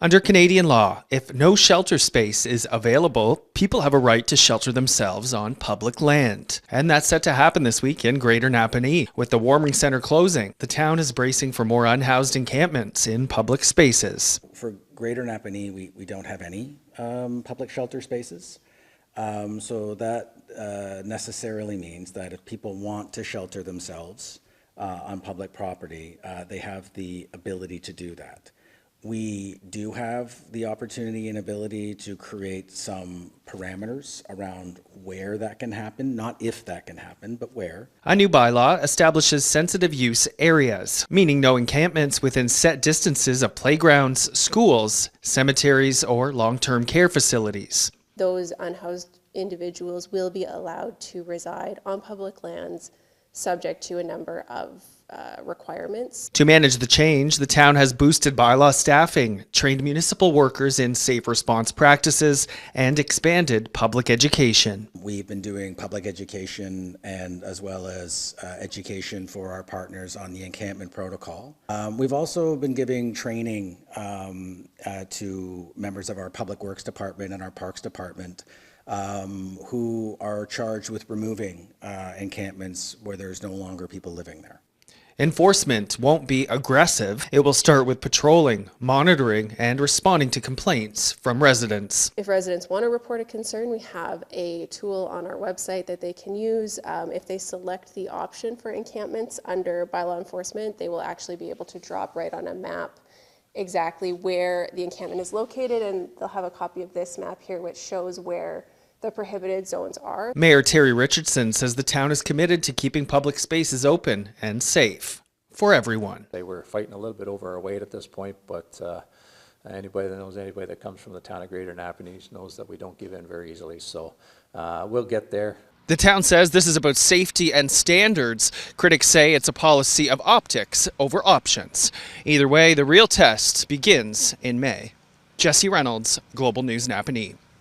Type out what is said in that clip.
Under Canadian law, if no shelter space is available, people have a right to shelter themselves on public land. And that's set to happen this week in Greater Napanee. With the warming centre closing, the town is bracing for more unhoused encampments in public spaces. For Greater Napanee, we don't have any public shelter spaces. So that necessarily means that if people want to shelter themselves on public property, they have the ability to do that. We do have the opportunity and ability to create some parameters around where that can happen, not if that can happen, but where. A new bylaw establishes sensitive use areas, meaning no encampments within set distances of playgrounds, schools, cemeteries, or long-term care facilities. Those unhoused individuals will be allowed to reside on public lands subject to a number of requirements. To manage the change, the town has boosted bylaw staffing, trained municipal workers in safe response practices, and expanded public education. We've been doing public education and as well as education for our partners on the encampment protocol. We've also been giving training to members of our Public Works Department and our Parks Department who are charged with removing encampments where there's no longer people living there. Enforcement won't be aggressive. It will start with patrolling, monitoring, and responding to complaints from residents. If residents want to report a concern, we have a tool on our website that they can use. If they select the option for encampments under bylaw enforcement, they will actually be able to drop right on a map exactly where the encampment is located, and they'll have a copy of this map here which shows where the prohibited zones are. Mayor Terry Richardson says the town is committed to keeping public spaces open and safe for everyone. They were fighting a little bit over our weight at this point, but anybody that knows anybody that comes from the town of Greater Napanee knows that we don't give in very easily, so we'll get there. The town says this is about safety and standards. Critics say it's a policy of optics over options. Either way, the real test begins in May. Jesse Reynolds, Global News Napanee.